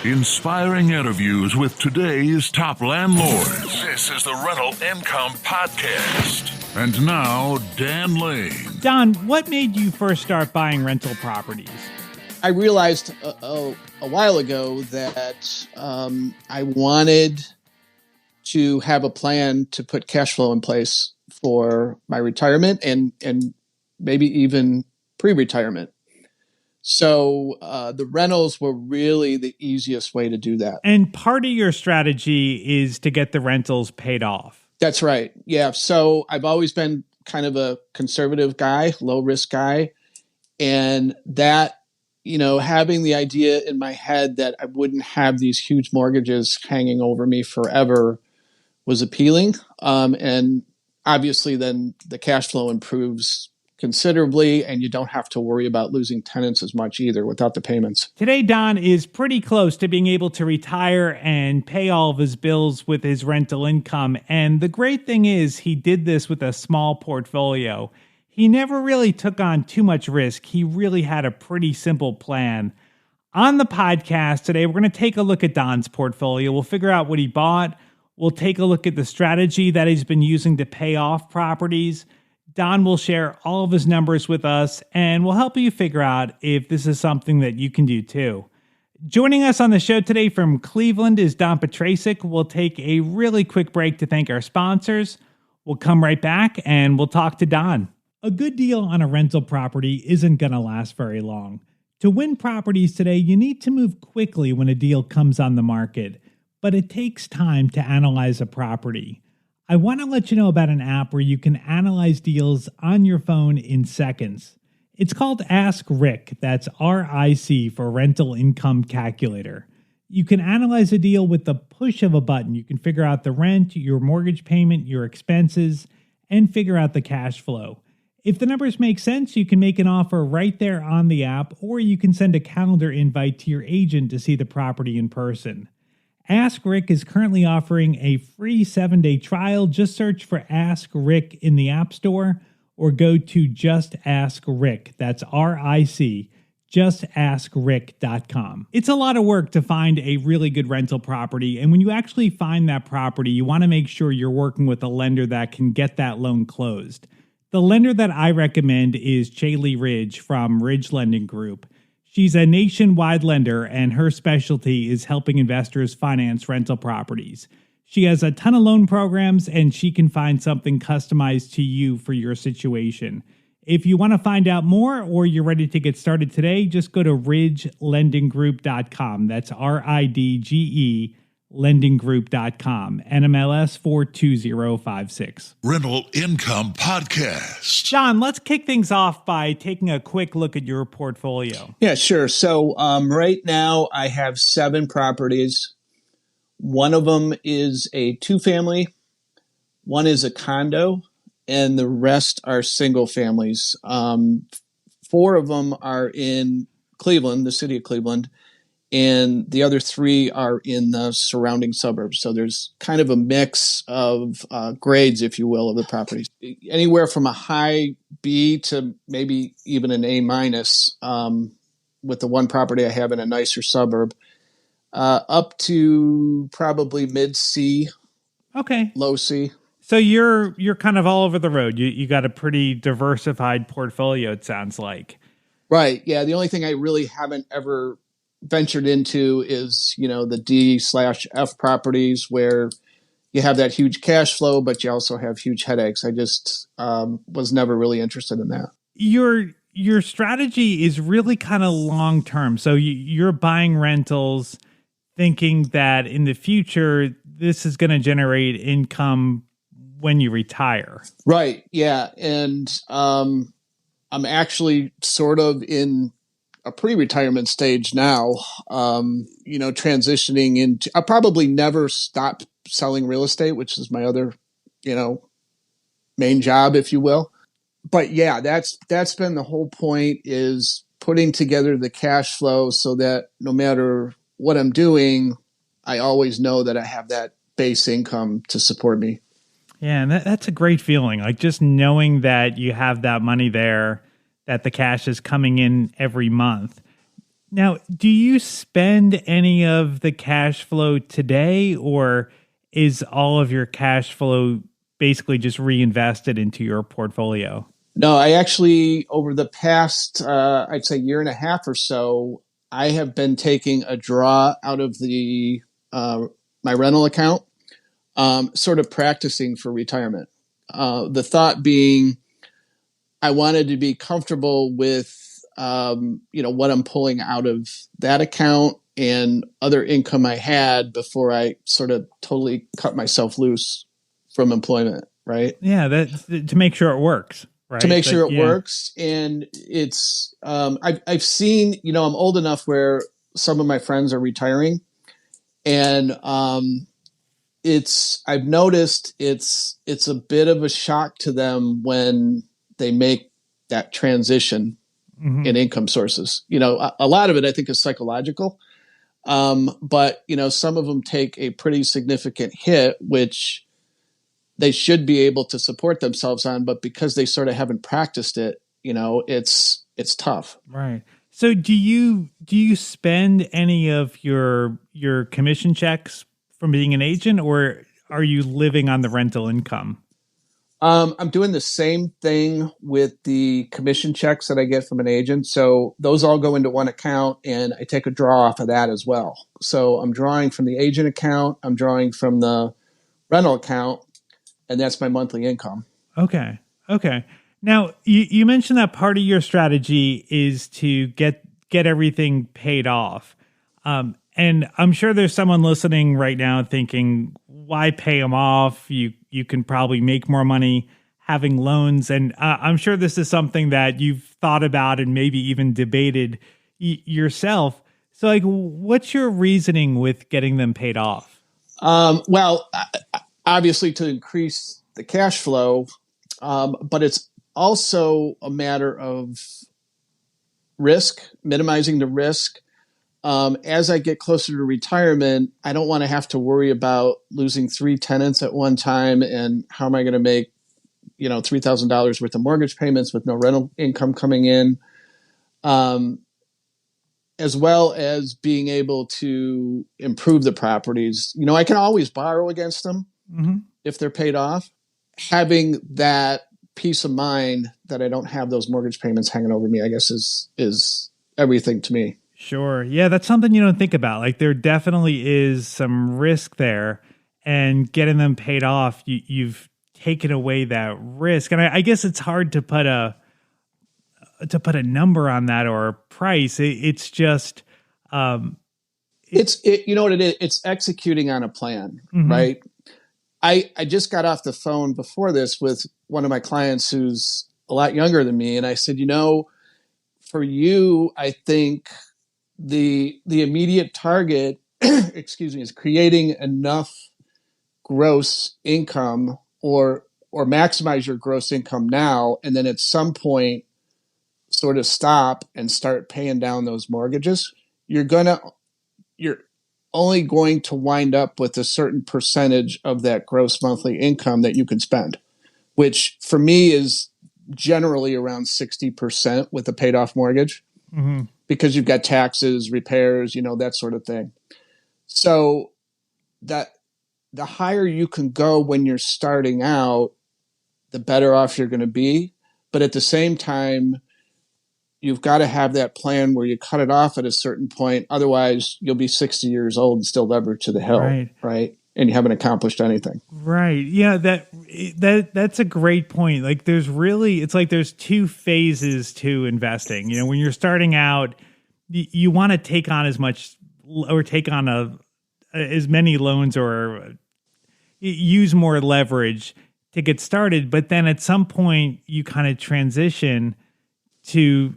Inspiring interviews with today's top landlords. This is the Rental Income Podcast. And now, Dan Lane. Don, what made you first start buying rental properties? I realized a while ago that I wanted to have a plan to put cash flow in place for my retirement and maybe even pre-retirement. So the rentals were really the easiest way to do that. And part of your strategy is to get the rentals paid off. That's right. Yeah. So I've always been kind of a conservative guy, low risk guy. And that, having the idea in my head that I wouldn't have these huge mortgages hanging over me forever was appealing. And obviously then the cash flow improves considerably, and you don't have to worry about losing tenants as much either without the payments. Today, Don is pretty close to being able to retire and pay all of his bills with his rental income. And the great thing is he did this with a small portfolio. He never really took on too much risk. He really had a pretty simple plan. On the podcast today, we're going to take a look at Don's portfolio. We'll figure out what he bought. We'll take a look at the strategy that he's been using to pay off properties. Don will share all of his numbers with us, and we'll help you figure out if this is something that you can do too. Joining us on the show today from Cleveland is Don Petrasek. We'll take a really quick break to thank our sponsors. We'll come right back, and we'll talk to Don. A good deal on a rental property isn't going to last very long. To win properties today, you need to move quickly when a deal comes on the market, but it takes time to analyze a property. I want to let you know about an app where you can analyze deals on your phone in seconds. It's called Ask Rick, that's RIC for Rental Income Calculator. You can analyze a deal with the push of a button. You can figure out the rent, your mortgage payment, your expenses, and figure out the cash flow. If the numbers make sense, you can make an offer right there on the app, or you can send a calendar invite to your agent to see the property in person. Ask Rick is currently offering a free 7-day trial. Just search for Ask Rick in the App Store or go to Just Ask Rick. That's RIC, justaskrick.com. It's a lot of work to find a really good rental property, and when you actually find that property, you want to make sure you're working with a lender that can get that loan closed. The lender that I recommend is Chaley Ridge from Ridge Lending Group. She's a nationwide lender, and her specialty is helping investors finance rental properties. She has a ton of loan programs, and she can find something customized to you for your situation. If you want to find out more or you're ready to get started today, just go to ridgelendinggroup.com. That's RIDGE lendinggroup.com. NMLS 42056. Rental Income Podcast. John, let's kick things off by taking a quick look at your portfolio. Yeah, sure. So right now I have 7 properties. One of them is a 2-family, one is a condo, and the rest are single families. 4 of them are in Cleveland, the city of Cleveland, and the other 3 are in the surrounding suburbs. So there's kind of a mix of grades, if you will, of the properties. Anywhere from a high B to maybe even an A minus, with the one property I have in a nicer suburb, up to probably mid C. Okay. Low C. So you're kind of all over the road. You got a pretty diversified portfolio, it sounds like. Right. Yeah. The only thing I really haven't ever ventured into is, the D/F properties where you have that huge cash flow, but you also have huge headaches. I just was never really interested in that. Your strategy is really kind of long term. So you're buying rentals thinking that in the future, this is going to generate income when you retire. Right. Yeah. And I'm actually sort of in a pre-retirement stage now, transitioning into, I'll probably never stop selling real estate, which is my other, main job, if you will. But yeah, that's been the whole point, is putting together the cash flow so that no matter what I'm doing, I always know that I have that base income to support me. Yeah, and that's a great feeling. Like just knowing that you have that money there, that the cash is coming in every month. Now, do you spend any of the cash flow today, or is all of your cash flow basically just reinvested into your portfolio? No, I actually, over the past, I'd say year and a half or so, I have been taking a draw out of the my rental account, sort of practicing for retirement. The thought being, I wanted to be comfortable with, what I'm pulling out of that account and other income I had before I sort of totally cut myself loose from employment, right? Yeah, that's to make sure it works, To right? make sure it Yeah. works. And it's, I've seen, I'm old enough where some of my friends are retiring, and I've noticed it's a bit of a shock to them when they make that transition Mhm. in income sources. A lot of it I think is psychological. But some of them take a pretty significant hit, which they should be able to support themselves on, but because they sort of haven't practiced it, it's tough. Right. So do you spend any of your commission checks from being an agent, or are you living on the rental income? I'm doing the same thing with the commission checks that I get from an agent. So those all go into one account and I take a draw off of that as well. So I'm drawing from the agent account, I'm drawing from the rental account, and that's my monthly income. Okay. Okay. Now you mentioned that part of your strategy is to get everything paid off. And I'm sure there's someone listening right now thinking, why pay them off? You can probably make more money having loans. And I'm sure this is something that you've thought about and maybe even debated yourself. So, like, what's your reasoning with getting them paid off? Well, obviously to increase the cash flow, but it's also a matter of risk, minimizing the risk. As I get closer to retirement, I don't want to have to worry about losing 3 tenants at one time and how am I going to make, $3,000 worth of mortgage payments with no rental income coming in, as well as being able to improve the properties. I can always borrow against them Mm-hmm. if they're paid off. Having that peace of mind that I don't have those mortgage payments hanging over me, I guess is everything to me. Sure. Yeah, that's something you don't think about. Like there definitely is some risk there, and getting them paid off, you've taken away that risk. And I guess it's hard to put a number on that or a price. It's just um, You know what it is? It's executing on a plan, mhm. right? I just got off the phone before this with one of my clients who's a lot younger than me, and I said, for you, I think the immediate target, excuse me, is creating enough gross income or maximize your gross income now, and then at some point sort of stop and start paying down those mortgages. You're only going to wind up with a certain percentage of that gross monthly income that you can spend, which for me is generally around 60% with a paid off mortgage, Mhm. because you've got taxes, repairs, that sort of thing. So that the higher you can go when you're starting out, the better off you're going to be. But at the same time, you've got to have that plan where you cut it off at a certain point. Otherwise, you'll be 60 years old and still levered to the hill, Right. right? And you haven't accomplished anything. Right. Yeah, that's a great point. Like it's like there's two phases to investing. When you're starting out, you want to take on as much or take on as many loans or use more leverage to get started, but then at some point you kind of transition to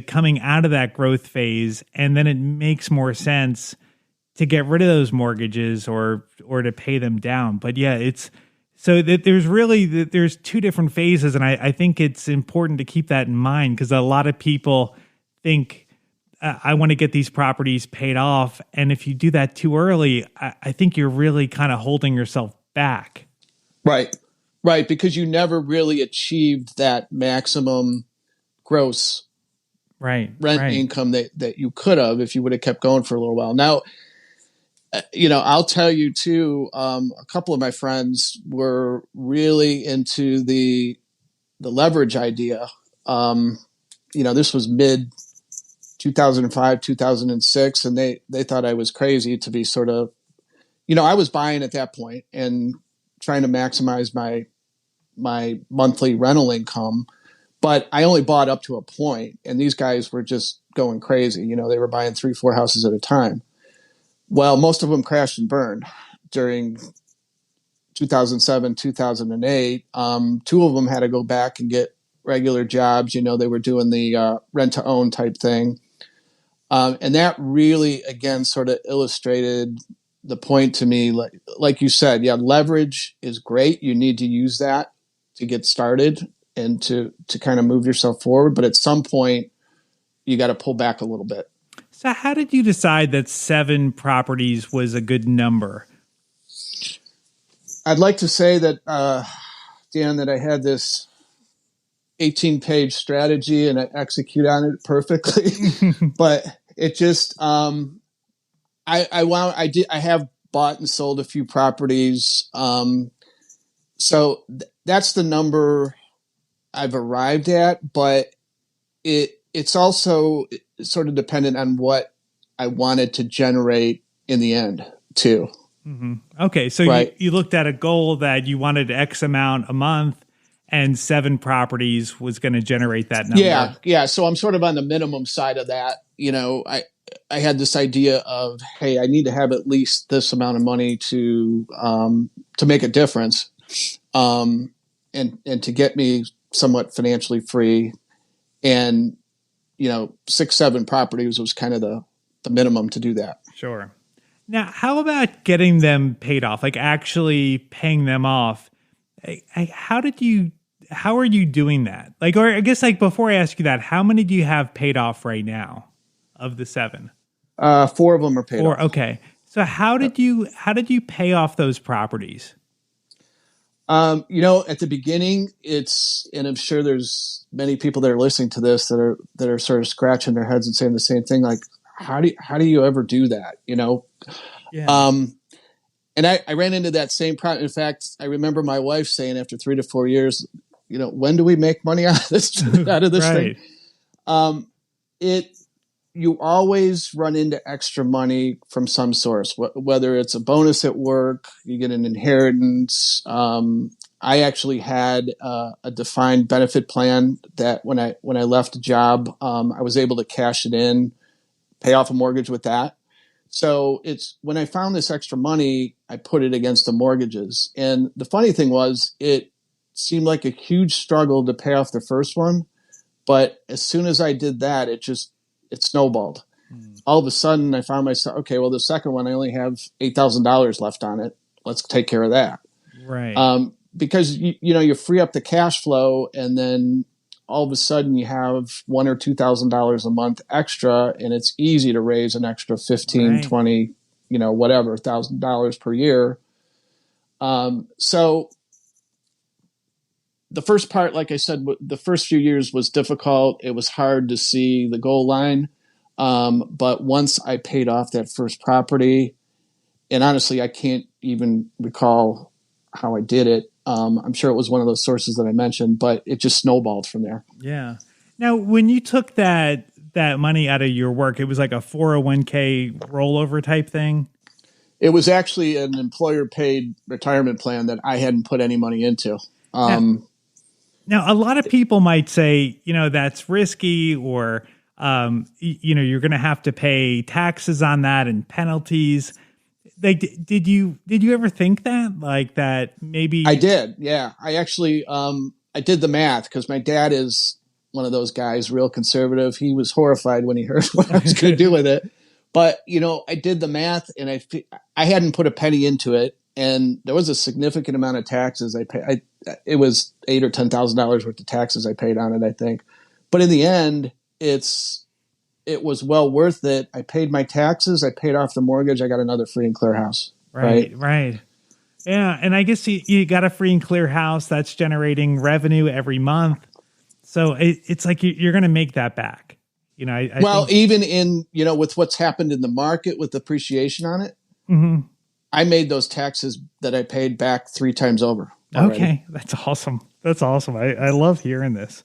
coming out of that growth phase, and then it makes more sense to get rid of those mortgages or to pay them down. But yeah, it's so that there's two different phases, and I think it's important to keep that in mind, because a lot of people think I want to get these properties paid off, and if you do that too early, I think you're really kind of holding yourself back. Right. Right. Because you never really achieved that maximum gross rent income that you could have if you would have kept going for a little while. Now, I'll tell you too, a couple of my friends were really into the leverage idea. This was mid 2005, 2006, and they thought I was crazy to be sort of, I was buying at that point and trying to maximize my monthly rental income, but I only bought up to a point, and these guys were just going crazy. They were buying 3-4 houses at a time. Well, most of them crashed and burned during 2007, 2008. Two of them had to go back and get regular jobs. They were doing the rent to own type thing. And that really, again, sort of illustrated the point to me. Like you said, yeah, leverage is great. You need to use that to get started and to kind of move yourself forward. But at some point, you got to pull back a little bit. So how did you decide that 7 properties was a good number? I'd like to say that, Dan, that I had this 18-page strategy and I execute on it perfectly. But it just, I have bought and sold a few properties. So that's the number I've arrived at, but it's also sort of dependent on what I wanted to generate in the end too. Mm-hmm. Okay. So right. you looked at a goal that you wanted X amount a month, and 7 properties was going to generate that number. Yeah. So I'm sort of on the minimum side of that. I had this idea of, hey, I need to have at least this amount of money to make a difference, and to get me somewhat financially free. And 6-7 properties was kind of the minimum to do that. Sure. Now, how about getting them paid off? Like actually paying them off? How are you doing that? Like, or I guess like before I ask you that, how many do you have paid off right now of the 7? 4 of them are paid off. Okay. So how did you pay off those properties? At the beginning, and I'm sure there's many people that are listening to this that are sort of scratching their heads and saying the same thing. Like, how do you ever do that? Yeah. And I ran into that same problem. In fact, I remember my wife saying after 3 to 4 years, when do we make money out of this right. thing? You always run into extra money from some source, whether it's a bonus at work, you get an inheritance. I actually had a defined benefit plan that when I left a job, I was able to cash it in, pay off a mortgage with that. So it's when I found this extra money, I put it against the mortgages. And the funny thing was, it seemed like a huge struggle to pay off the first one. But as soon as I did that, it snowballed. All of a sudden I found myself, okay, well, the second one, I only have $8,000 left on it. Let's take care of that. Right. Because you free up the cash flow, and then all of a sudden you have $1,000 or $2,000 a month extra, and it's easy to raise an extra 15, right. 20, whatever, $1,000 per year. So the first part, like I said, the first few years was difficult. It was hard to see the goal line. But once I paid off that first property, and honestly, I can't even recall how I did it. I'm sure it was one of those sources that I mentioned, but it just snowballed from there. Yeah. Now, when you took that money out of your work, it was like a 401k rollover type thing? It was actually an employer-paid retirement plan that I hadn't put any money into. Now, a lot of people might say, that's risky, or, you're going to have to pay taxes on that and penalties. Like, did you ever think that? Like that maybe? I did. Yeah. I actually, I did the math because my dad is one of those guys, real conservative. He was horrified when he heard what I was going to do with it. But, I did the math, and I hadn't put a penny into it. And there was a significant amount of taxes I paid. It was $8,000 or $10,000 worth of taxes I paid on it, I think. But in the end, it was well worth it. I paid my taxes. I paid off the mortgage. I got another free and clear house. Right. Yeah. And I guess you got a free and clear house that's generating revenue every month. So it's like you're going to make that back. I Well, think. even in, with what's happened in the market with appreciation on it, Mhm. I made those taxes that I paid back 3 times over already. Okay, that's awesome. That's awesome. I love hearing this.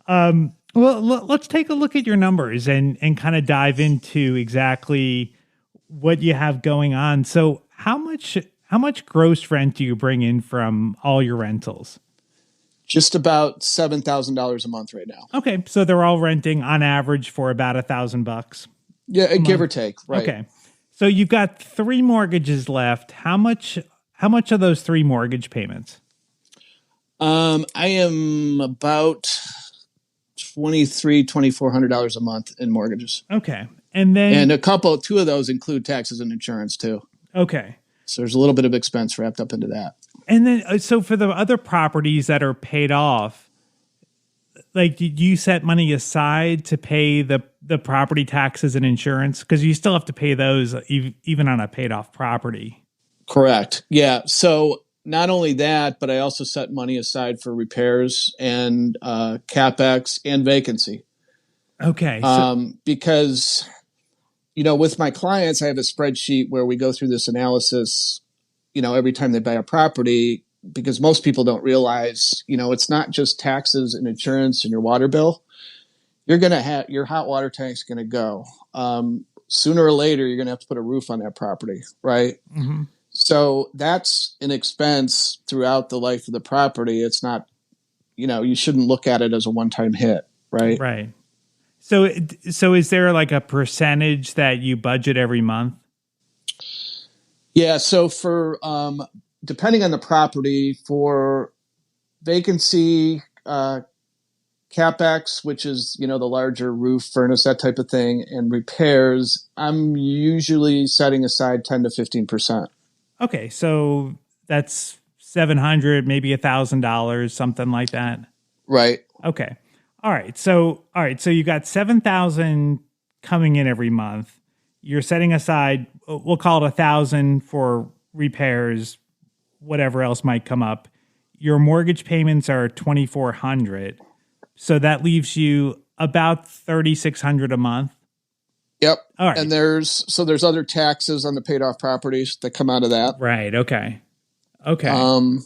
Well, let's take a look at your numbers and kind of dive into exactly what you have going on. So, how much gross rent do you bring in from all your rentals? Just about $7,000 a month right now. Okay, so they're all renting on average for about $1,000 Yeah, a give or month. take, right? Okay, so you've got three mortgages left. How much are those three mortgage payments? I am about $2,400 a month in mortgages, Okay, and and then two of those include taxes and insurance too. okay, So there's a little bit of expense wrapped up into that. and then so for the other properties that are paid off, like did you set money aside to pay the property taxes and insurance because you still have to pay those even on a paid off property? Correct. Yeah. So not only that, but I also set money aside for repairs and capex and vacancy. Okay, so Because with my clients, I have a spreadsheet where we go through this analysis. Every time they buy a property, because most people don't realize, it's not just taxes and insurance and your water bill. You're going to have your hot water tank's going to go. Sooner or later, you're going to have to put a roof on that property, right? mhm. So that's an expense throughout the life of the property. It's not, you shouldn't look at it as a one-time hit, right? Right. So is there like a percentage that you budget every month? Yeah. So for depending on the property, for vacancy, capex, which is the larger roof, furnace, that type of thing, and repairs, I'm usually setting aside 10 to 15%. Okay, so that's 700, maybe $1,000, something like that. Right. Okay. All right. So you got 7,000 coming in every month. You're setting aside, we'll call it 1,000 for repairs, whatever else might come up. Your mortgage payments are 2,400. So that leaves you about 3,600 a month. Yep. All right. And there's other taxes on the paid off properties that come out of that. Right. Okay. Okay. And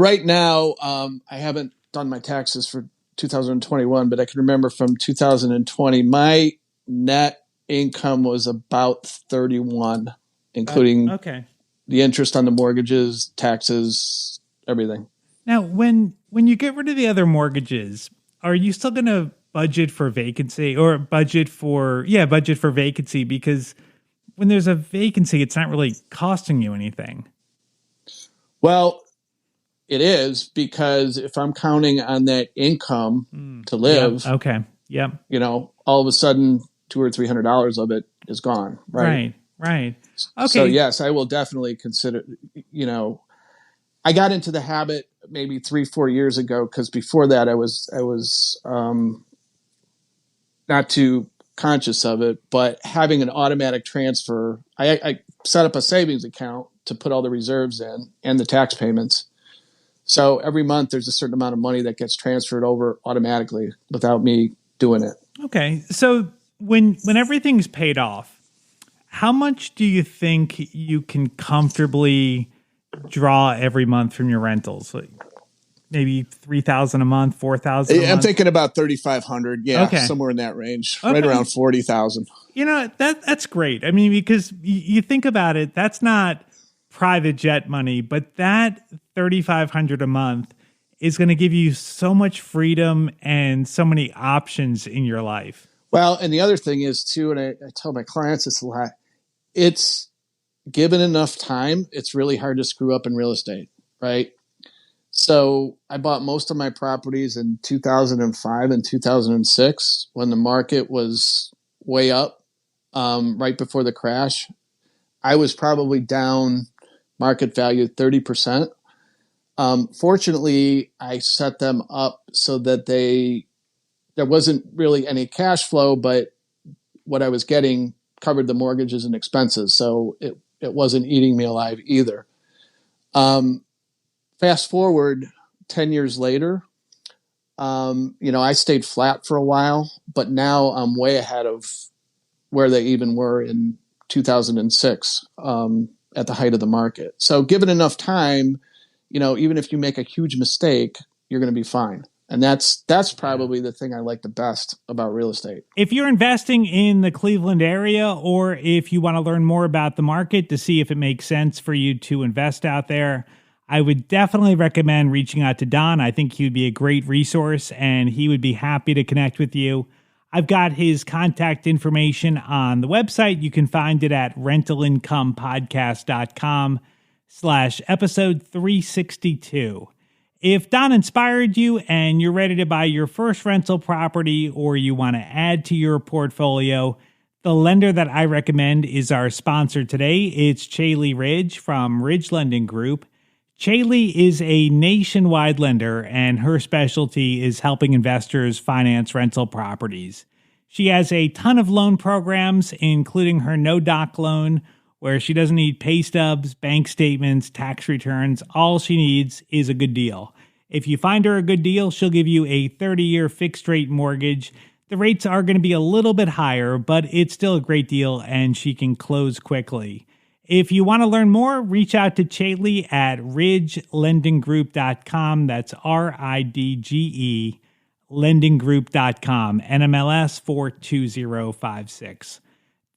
right now, I haven't done my taxes for 2021, but I can remember from 2020, my net income was about 31, including Okay. the interest on the mortgages, taxes, everything. Now, when you get rid of the other mortgages, are you still going to budget for vacancy or budget for vacancy? Because when there's a vacancy, it's not really costing you anything. Well, it is, because if I'm counting on that income to live, Yep. Okay. Yep. all of a sudden $200 or $300 of it is gone. Right. Right. Okay. So yes, I will definitely consider, I got into the habit maybe 3-4 years ago, because before that I was not too conscious of it, but having an automatic transfer, I set up a savings account to put all the reserves in and the tax payments. So every month there's a certain amount of money that gets transferred over automatically without me doing it. Okay. So when everything's paid off, how much do you think you can comfortably draw every month from your rentals? Like maybe 3,000 a month, 4,000 a I'm month? thinking about 3,500. Yeah, Okay. somewhere in that range, Okay. right around 40,000. That's great. I mean, because you think about it, that's not private jet money, but that 3,500 a month is going to give you so much freedom and so many options in your life. Well, and the other thing is too, and I tell my clients this a lot, it's given enough time, it's really hard to screw up in real estate, right? So I bought most of my properties in 2005 and 2006 when the market was way up, right before the crash. I was probably down market value 30%. Fortunately, I set them up so that there wasn't really any cash flow, but what I was getting covered the mortgages and expenses. So it wasn't eating me alive either. Fast forward 10 years later, I stayed flat for a while, but now I'm way ahead of where they even were in 2006 at the height of the market. So given enough time, even if you make a huge mistake, you're going to be fine. And that's probably the thing I like the best about real estate. If you're investing in the Cleveland area, or if you want to learn more about the market to see if it makes sense for you to invest out there, I would definitely recommend reaching out to Don. I think he would be a great resource and he would be happy to connect with you. I've got his contact information on the website. You can find it at rentalincomepodcast.com/episode 362. If Don inspired you and you're ready to buy your first rental property or you want to add to your portfolio, the lender that I recommend is our sponsor today. It's Chaley Ridge from Ridge Lending Group. Chaley is a nationwide lender, and her specialty is helping investors finance rental properties. She has a ton of loan programs, including her no-doc loan, where she doesn't need pay stubs, bank statements, tax returns. All she needs is a good deal. If you find her a good deal, she'll give you a 30-year fixed-rate mortgage. The rates are going to be a little bit higher, but it's still a great deal, and she can close quickly. If you want to learn more, reach out to Chaley at ridgelendinggroup.com. That's RIDGE, lendinggroup.com, NMLS 42056.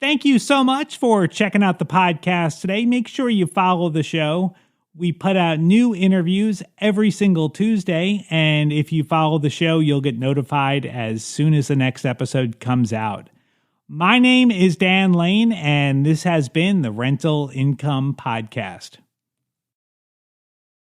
Thank you so much for checking out the podcast today. Make sure you follow the show. We put out new interviews every single Tuesday, and if you follow the show, you'll get notified as soon as the next episode comes out. My name is Dan Lane, and this has been the Rental Income Podcast.